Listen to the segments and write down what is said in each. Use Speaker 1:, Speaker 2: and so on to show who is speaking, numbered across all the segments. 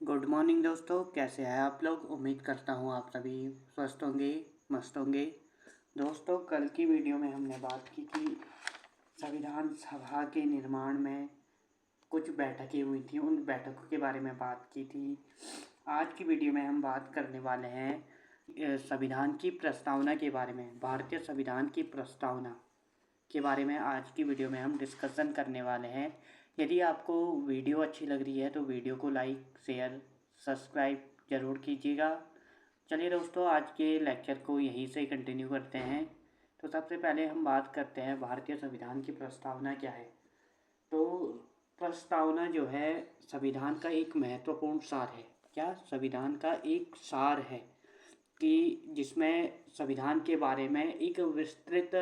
Speaker 1: Good morning दोस्तों, कैसे हैं आप लोग। उम्मीद करता हूँ आप सभी स्वस्थ होंगे, मस्त होंगे। दोस्तों, कल की वीडियो में हमने बात की कि संविधान सभा के निर्माण में कुछ बैठकें हुई थी, उन बैठकों के बारे में बात की थी। आज की वीडियो में हम बात करने वाले हैं संविधान की प्रस्तावना के बारे में। भारतीय संविधान की प्रस्तावना के बारे में आज की वीडियो में हम डिस्कशन करने वाले हैं। यदि आपको वीडियो अच्छी लग रही है तो वीडियो को लाइक, शेयर, सब्सक्राइब ज़रूर कीजिएगा। चलिए दोस्तों, आज के लेक्चर को यहीं से कंटिन्यू करते हैं। तो सबसे पहले हम बात करते हैं भारतीय संविधान की प्रस्तावना क्या है। तो प्रस्तावना जो है संविधान का एक महत्वपूर्ण सार है। क्या संविधान का एक सार है कि जिसमें संविधान के बारे में एक विस्तृत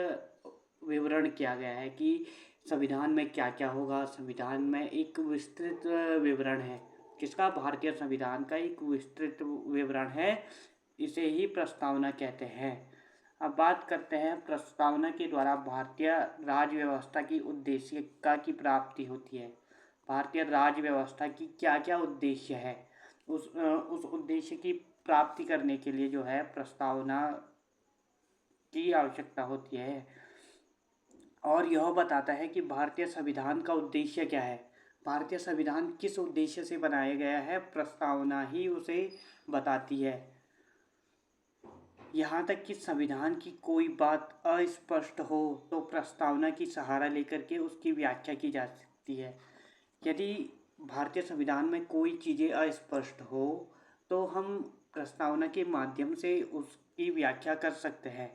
Speaker 1: विवरण किया गया है कि संविधान में क्या क्या होगा। संविधान में एक विस्तृत विवरण है। किसका? भारतीय संविधान का एक विस्तृत विवरण है। इसे ही प्रस्तावना कहते हैं। अब बात करते हैं प्रस्तावना के द्वारा भारतीय राज्य व्यवस्था की उद्देशिका की प्राप्ति होती है। भारतीय राज्य व्यवस्था की क्या क्या उद्देश्य है, उस उद्देश्य की प्राप्ति करने के लिए जो है प्रस्तावना की आवश्यकता होती है। और यह बताता है कि भारतीय संविधान का उद्देश्य क्या है। भारतीय संविधान किस उद्देश्य से बनाया गया है, प्रस्तावना ही उसे बताती है। यहाँ तक कि संविधान की कोई बात अस्पष्ट हो तो प्रस्तावना की सहारा लेकर के उसकी व्याख्या की जा सकती है। यदि भारतीय संविधान में कोई चीज़ें अस्पष्ट हो तो हम प्रस्तावना के माध्यम से उसकी व्याख्या कर सकते हैं,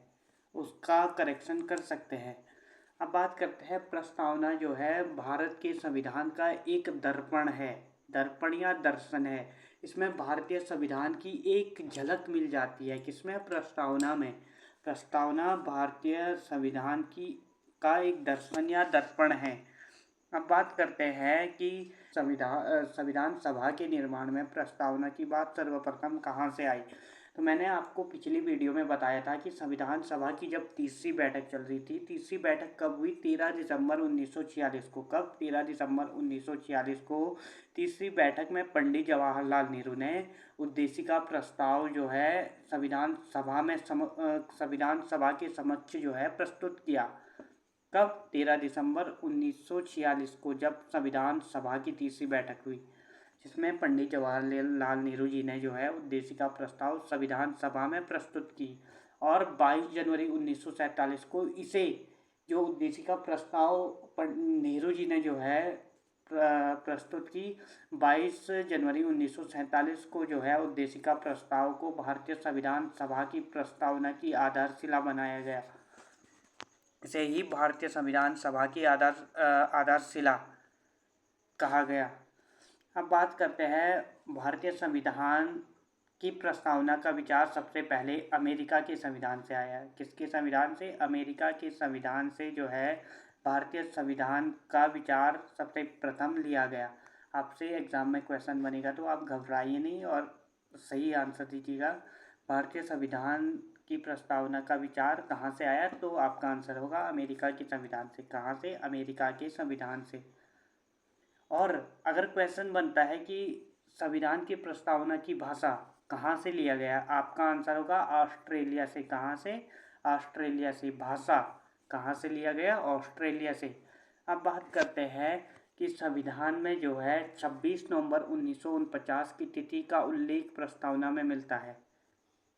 Speaker 1: उसका करेक्शन कर सकते हैं। अब बात करते हैं प्रस्तावना जो है भारत के संविधान का एक दर्पण है, दर्पण या दर्शन है। इसमें भारतीय संविधान की एक झलक मिल जाती है। किसमें? प्रस्तावना में। प्रस्तावना भारतीय संविधान की का एक दर्शन या दर्पण है। अब बात करते हैं कि संविधान सभा के निर्माण में प्रस्तावना की बात सर्वप्रथम कहाँ से आई। तो मैंने आपको पिछली वीडियो में बताया था कि संविधान सभा की जब तीसरी बैठक चल रही थी, तीसरी बैठक कब हुई? 13 दिसंबर 1946 को। कब? 13 दिसंबर 1946 को तीसरी बैठक में पंडित जवाहरलाल नेहरू ने उद्देशिका प्रस्ताव जो है संविधान सभा के समक्ष जो है प्रस्तुत किया। कब? 13 दिसंबर 1946 को, जब संविधान सभा की तीसरी बैठक हुई, जिसमें पंडित जवाहरलाल नेहरू जी ने जो है उद्देशिका प्रस्ताव संविधान सभा में प्रस्तुत की। और 22 जनवरी 1947 को इसे जो उद्देशिका प्रस्ताव नेहरू जी ने जो है प्रस्तुत की, 22 जनवरी 1947 को जो है उद्देशिका प्रस्ताव को भारतीय संविधान सभा की प्रस्तावना की आधारशिला बनाया गया। इसे ही भारतीय संविधान सभा की आधारशिला कहा गया। अब बात करते हैं भारतीय संविधान की प्रस्तावना का विचार सबसे पहले अमेरिका के संविधान से आया है। किसके संविधान से? अमेरिका के संविधान से जो है भारतीय संविधान का विचार सबसे प्रथम लिया गया। आपसे एग्जाम में क्वेश्चन बनेगा तो आप घबराइए नहीं और सही आंसर दीजिएगा। भारतीय संविधान की प्रस्तावना का विचार कहाँ से आया? तो आपका आंसर होगा अमेरिका के संविधान से। कहाँ से? अमेरिका के संविधान से। और अगर क्वेश्चन बनता है कि संविधान की प्रस्तावना की भाषा कहाँ से लिया गया, आपका आंसर होगा ऑस्ट्रेलिया से। कहाँ से? ऑस्ट्रेलिया से। भाषा कहाँ से लिया गया? ऑस्ट्रेलिया से। अब बात करते हैं कि संविधान में जो है 26 नवंबर 1949 की तिथि का उल्लेख प्रस्तावना में मिलता है।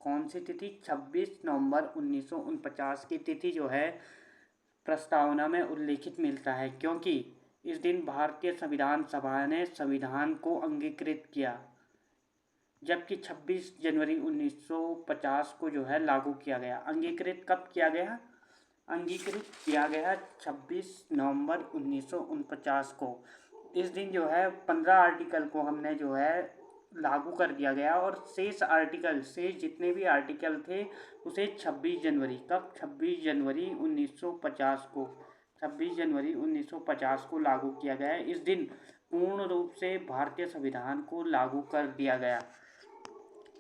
Speaker 1: कौन सी तिथि? 26 नवंबर 1949 की तिथि जो है प्रस्तावना में उल्लेखित मिलता है, क्योंकि इस दिन भारतीय संविधान सभा ने संविधान को अंगीकृत किया, जबकि 26 जनवरी 1950 को जो है लागू किया गया। अंगीकृत कब किया गया? अंगीकृत किया गया 26 नवंबर 1949 को। इस दिन जो है 15 आर्टिकल को हमने जो है लागू कर दिया गया और शेष जितने भी आर्टिकल थे उसे 26 जनवरी, कब? 26 जनवरी 1950 को, 26 जनवरी 1950 को लागू किया गया। इस दिन पूर्ण रूप से भारतीय संविधान को लागू कर दिया गया।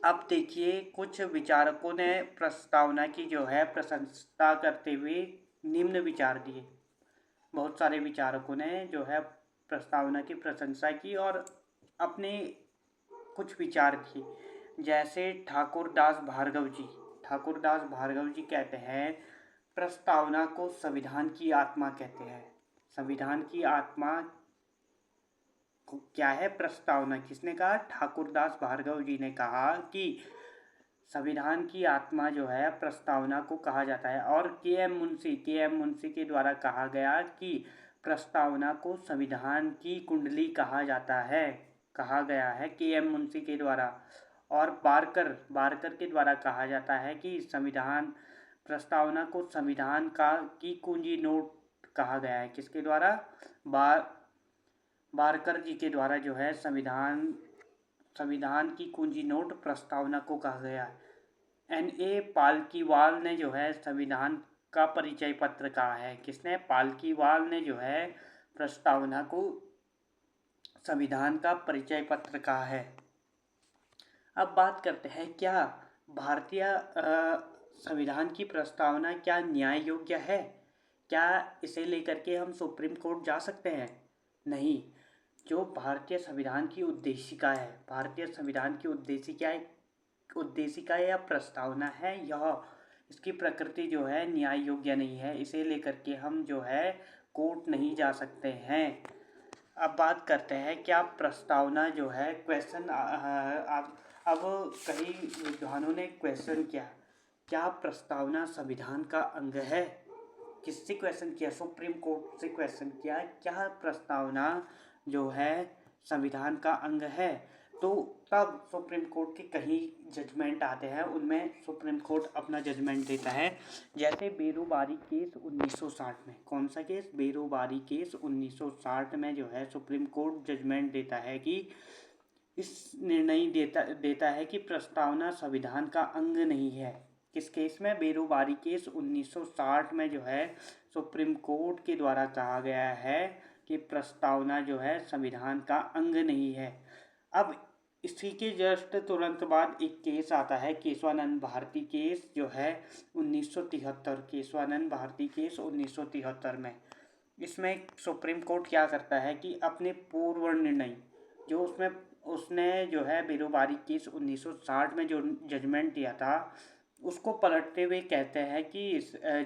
Speaker 1: अब देखिए, कुछ विचारकों ने प्रस्तावना की जो है प्रशंसा करते हुए निम्न विचार दिए। बहुत सारे विचारकों ने जो है प्रस्तावना की प्रशंसा की और अपने कुछ विचार किए। जैसे ठाकुरदास भार्गव जी कहते हैं प्रस्तावना को संविधान की आत्मा कहते हैं। संविधान की आत्मा क्या है? प्रस्तावना। किसने कहा? ठाकुरदास भार्गव जी ने कहा कि संविधान की आत्मा जो है प्रस्तावना को कहा जाता है। और के एम मुंशी के द्वारा कहा गया कि प्रस्तावना को संविधान की कुंडली कहा जाता है, कहा गया है के एम मुंशी के द्वारा। और बारकर के द्वारा कहा जाता है कि संविधान प्रस्तावना को संविधान की कुंजी नोट कहा गया है। किसके द्वारा? बारकर जी के द्वारा जो है संविधान की कुंजी नोट प्रस्तावना को कहा गया है। N.A. पालकीवाल ने जो है संविधान का परिचय पत्र कहा है। किसने? पालकीवाल ने जो है प्रस्तावना को संविधान का परिचय पत्र कहा है। अब बात करते हैं, क्या भारतीय संविधान की प्रस्तावना क्या न्याय योग्य है? क्या इसे लेकर के हम सुप्रीम कोर्ट जा सकते हैं? नहीं। जो भारतीय संविधान की उद्देशिका है, भारतीय संविधान की उद्देशिका या प्रस्तावना है, यह इसकी प्रकृति जो है न्याय योग्य नहीं है। इसे लेकर के हम जो है कोर्ट नहीं जा सकते हैं। अब बात करते हैं, क्या प्रस्तावना जो है क्वेश्चन अब कई विद्वानों ने क्वेश्चन किया, क्या प्रस्तावना संविधान का अंग है? किससे क्वेश्चन किया? सुप्रीम कोर्ट से क्वेश्चन किया, क्या प्रस्तावना जो है संविधान का अंग है? तो तब सुप्रीम कोर्ट के कई जजमेंट आते हैं, उनमें सुप्रीम कोर्ट अपना जजमेंट देता है। जैसे बेरोबारी केस 1960 में, कौन सा केस? बेरोबारी केस 1960 में जो है सुप्रीम कोर्ट जजमेंट देता है कि इस निर्णय देता है कि प्रस्तावना संविधान का अंग नहीं है। किस केस में? बेरोबारी केस 1960 में जो है सुप्रीम कोर्ट के द्वारा कहा गया है कि प्रस्तावना जो है संविधान का अंग नहीं है। अब इसी के जस्ट तुरंत बाद एक केस आता है, केशवानंद भारती केस जो है 1973, केशवानंद भारती केस 1973 में। इसमें सुप्रीम कोर्ट क्या करता है कि अपने पूर्व निर्णय जो उसने जो है बेरोबारी केस 1960 में जो जजमेंट दिया था, उसको पलटते हुए कहते हैं कि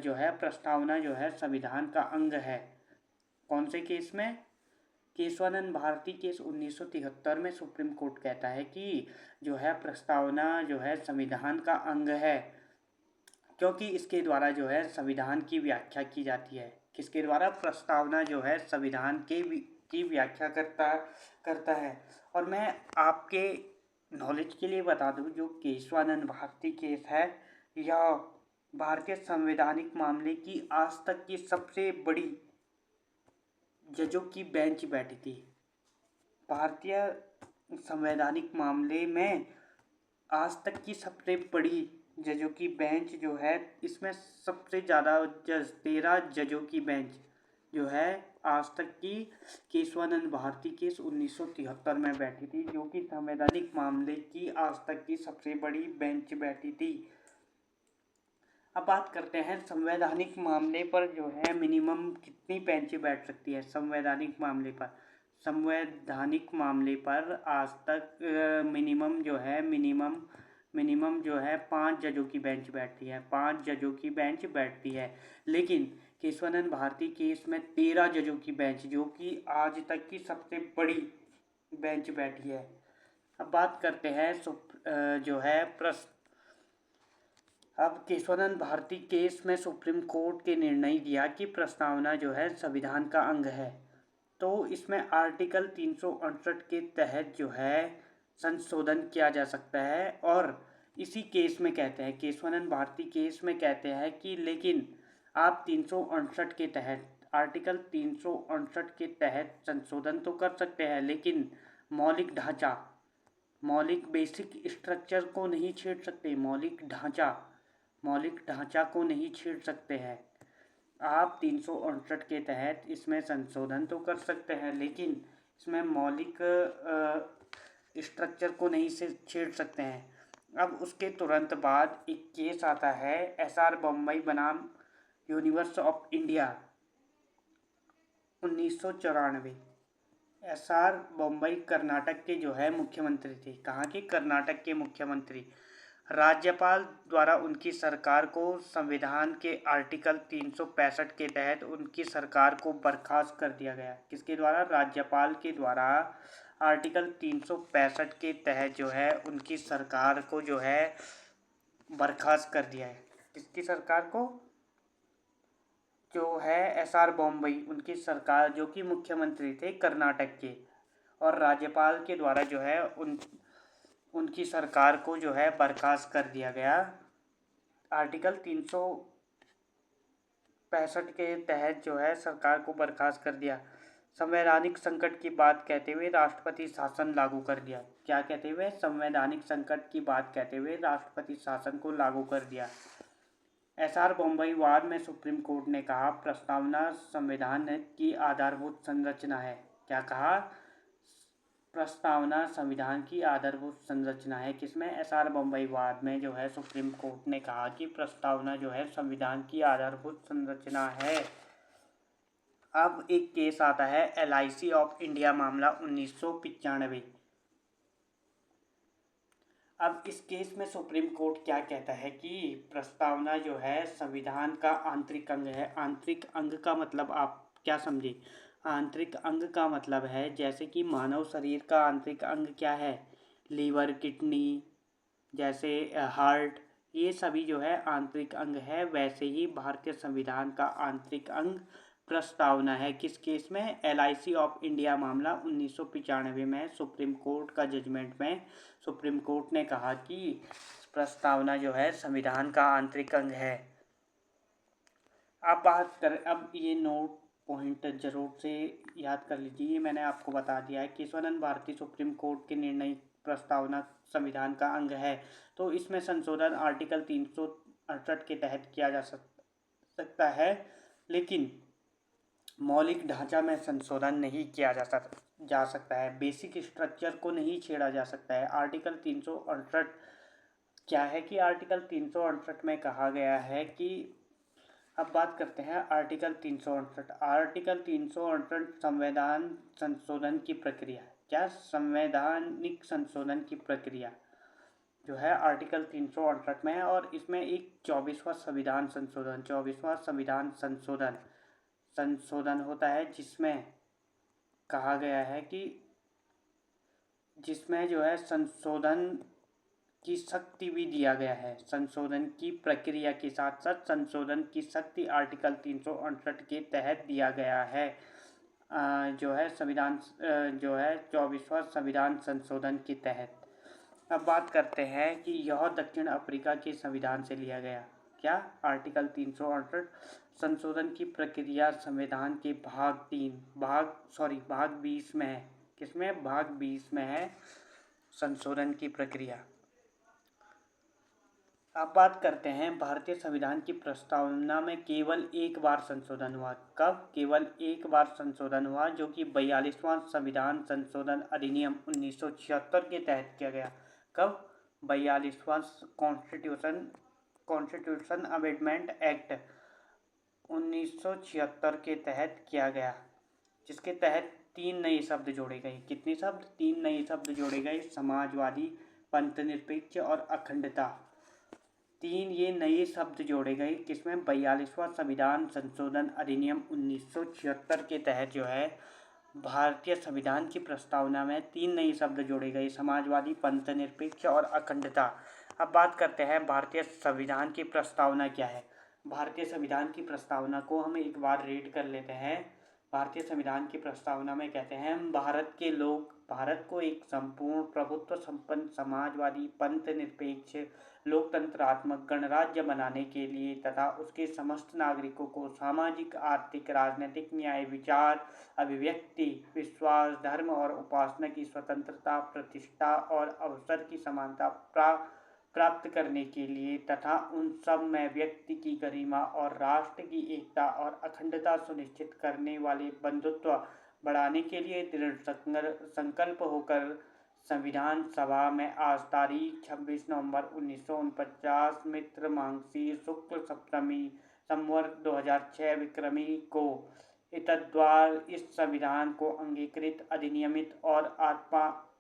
Speaker 1: जो है प्रस्तावना जो है संविधान का अंग है। कौन से केस में? केशवानंद भारती केस 1973 में सुप्रीम कोर्ट कहता है कि जो है प्रस्तावना जो है संविधान का अंग है, क्योंकि इसके द्वारा जो है संविधान की व्याख्या की जाती है। किसके द्वारा? प्रस्तावना जो है संविधान की व्याख्या करता है। और मैं आपके नॉलेज के लिए बता दूं, जो केशवानंद भारती केस है, यह भारतीय संवैधानिक मामले की आज तक की सबसे बड़ी जजों की बेंच बैठी थी। भारतीय संवैधानिक मामले में आज तक की सबसे बड़ी जजों की बेंच जो है, इसमें सबसे ज़्यादा 13 जजों की बेंच जो है आज तक की केशवानंद भारती केस 1973 में बैठी थी, जो कि संवैधानिक मामले की आज तक की सबसे बड़ी बेंच बैठी थी। अब बात करते हैं संवैधानिक मामले पर जो है मिनिमम कितनी बेंचें बैठ सकती है। संवैधानिक मामले पर आज तक मिनिमम जो है 5 जजों की बेंच बैठती है, 5 जजों की बेंच बैठती है। लेकिन केशवानंद भारती केस में 13 जजों की बेंच, जो कि आज तक की सबसे बड़ी बेंच बैठी है। अब बात करते हैं अब केशवानंद भारती केस में सुप्रीम कोर्ट के निर्णय दिया कि प्रस्तावना जो है संविधान का अंग है। तो इसमें आर्टिकल 368 के तहत जो है संशोधन किया जा सकता है। और इसी केस में कहते हैं, केशवानंद भारती केस में कहते हैं कि लेकिन आप 368 के तहत, आर्टिकल 368 के तहत संशोधन तो कर सकते हैं, लेकिन मौलिक बेसिक स्ट्रक्चर को नहीं छेड़ सकते। मौलिक ढांचा को नहीं छेड़ सकते हैं। आप 368 के तहत इसमें संशोधन तो कर सकते हैं, लेकिन इसमें मौलिक स्ट्रक्चर को नहीं से छेड़ सकते हैं। अब उसके तुरंत बाद एक केस आता है, SR बम्बई बनाम universe of India 1994। SR Bommai Karnataka के जो है मुख्यमंत्री थे। कहाँ के? कर्नाटक के मुख्यमंत्री। राज्यपाल द्वारा उनकी सरकार को संविधान के आर्टिकल 365 के तहत उनकी सरकार को बर्खास्त कर दिया गया। किसके द्वारा? राज्यपाल के द्वारा आर्टिकल 365 के तहत जो है उनकी सरकार को जो है बर्खास्त कर दिया है। किसकी सरकार को? जो है एसआर बॉम्बई, उनकी सरकार, जो कि मुख्यमंत्री थे कर्नाटक के, और राज्यपाल के द्वारा जो है उनकी सरकार को जो है बर्खास्त कर दिया गया। आर्टिकल 365 के तहत जो है सरकार को बर्खास्त कर दिया। संवैधानिक संकट की बात कहते हुए राष्ट्रपति शासन लागू कर दिया। क्या कहते हुए? संवैधानिक संकट की बात कहते हुए राष्ट्रपति शासन को लागू कर दिया। एसआर बॉम्बई वाद में सुप्रीम कोर्ट ने कहा प्रस्तावना संविधान की आधारभूत संरचना है। क्या कहा? प्रस्तावना संविधान की आधारभूत संरचना है। किसमें? एसआर बॉम्बई वाद में जो है सुप्रीम कोर्ट ने कहा कि प्रस्तावना जो है संविधान की आधारभूत संरचना है। अब एक केस आता है LIC ऑफ इंडिया मामला 1995। अब इस केस में सुप्रीम कोर्ट क्या कहता है कि प्रस्तावना जो है संविधान का आंतरिक अंग है। आंतरिक अंग का मतलब आप क्या समझे? आंतरिक अंग का मतलब है जैसे कि मानव शरीर का आंतरिक अंग क्या है? लीवर, किडनी, जैसे हार्ट, ये सभी जो है आंतरिक अंग है। वैसे ही भारतीय संविधान का आंतरिक अंग प्रस्तावना है। किस केस में? LIC ऑफ इंडिया मामला 1995 में सुप्रीम कोर्ट का जजमेंट में सुप्रीम कोर्ट ने कहा कि प्रस्तावना जो है संविधान का आंतरिक अंग है। अब बात करें, अब ये नोट पॉइंट जरूर से याद कर लीजिए। मैंने आपको बता दिया है केशवानंद भारती सुप्रीम कोर्ट के निर्णय प्रस्तावना संविधान का अंग है। तो इसमें संशोधन आर्टिकल 368 के तहत किया जा सकता है, लेकिन मौलिक ढांचा में संशोधन नहीं किया जा सकता है। बेसिक स्ट्रक्चर को नहीं छेड़ा जा सकता है। आर्टिकल 368 क्या है कि आर्टिकल 368 में कहा गया है कि, अब बात करते हैं आर्टिकल 368। आर्टिकल 368 संविधान संशोधन की प्रक्रिया। क्या? संवैधानिक संशोधन की प्रक्रिया जो है आर्टिकल 368 में है, और इसमें एक 24वां संविधान संशोधन होता है, जिसमें कहा गया है कि जिसमें जो है संशोधन की शक्ति भी दिया गया है। संशोधन की प्रक्रिया के साथ साथ संशोधन की शक्ति आर्टिकल 368 के तहत दिया गया है। जो है संविधान जो है 24वां संविधान संशोधन के तहत। अब बात करते हैं कि यह दक्षिण अफ्रीका के संविधान से लिया गया। क्या? आर्टिकल 368 संशोधन की प्रक्रिया संविधान के भाग 20 में है। किसमें? भाग 20 में है संशोधन की प्रक्रिया। अब बात करते हैं भारतीय संविधान की प्रस्तावना में केवल एक बार संशोधन हुआ। कब? केवल एक बार संशोधन हुआ, जो कि 42वां संविधान संशोधन अधिनियम 1976 के तहत किया गया। कब? 42वां कॉन्स्टिट्यूशन अमेंडमेंट एक्ट 1976 के तहत किया गया, जिसके तहत 3 नए शब्द जोड़े गए। कितने शब्द? 3 नए शब्द जोड़े गए। समाजवादी, पंथनिरपेक्ष और अखंडता। 3 ये नए शब्द जोड़े गए। किसमें? 42वां संविधान संशोधन अधिनियम 1976 के तहत जो है भारतीय संविधान की प्रस्तावना में 3 नए शब्द जोड़े गए। समाजवादी, पंथनिरपेक्ष और अखंडता। अब बात करते हैं भारतीय संविधान की प्रस्तावना क्या है। भारतीय संविधान की प्रस्तावना को हम एक बार रीड कर लेते हैं। भारतीय संविधान की प्रस्तावना में कहते हैं, भारत के लोग भारत को एक संपूर्ण प्रभुत्व संपन्न समाजवादी, पंथनिरपेक्ष, लोकतंत्रात्मक गणराज्य बनाने के लिए तथा उसके समस्त नागरिकों को सामाजिक, आर्थिक, राजनीतिक न्याय, विचार, अभिव्यक्ति, विश्वास, धर्म और उपासना की स्वतंत्रता, प्रतिष्ठा और अवसर की समानता प्राप्त करने के लिए तथा उन सब में व्यक्ति की गरिमा और राष्ट्र की एकता और अखंडता सुनिश्चित करने वाले बंधुत्व बढ़ाने के लिए दृढ़ संकल्प होकर संविधान सभा में आज तारीख 26 नवंबर 1949 मित्र मांगशीर शुक्ल सप्तमी संवत 2006 विक्रमी को एतद्द्वारा इस संविधान को अंगीकृत, अधिनियमित और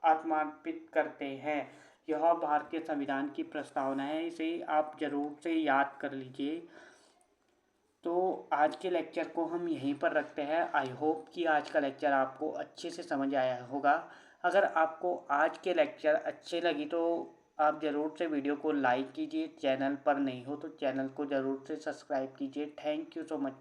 Speaker 1: आत्मार्पित करते हैं। यह भारतीय संविधान की प्रस्तावना है, इसे आप ज़रूर से याद कर लीजिए। तो आज के लेक्चर को हम यहीं पर रखते हैं। आई होप कि आज का लेक्चर आपको अच्छे से समझ आया होगा। अगर आपको आज के लेक्चर अच्छे लगी तो आप ज़रूर से वीडियो को लाइक कीजिए। चैनल पर नहीं हो तो चैनल को ज़रूर से सब्सक्राइब कीजिए। Thank you so much.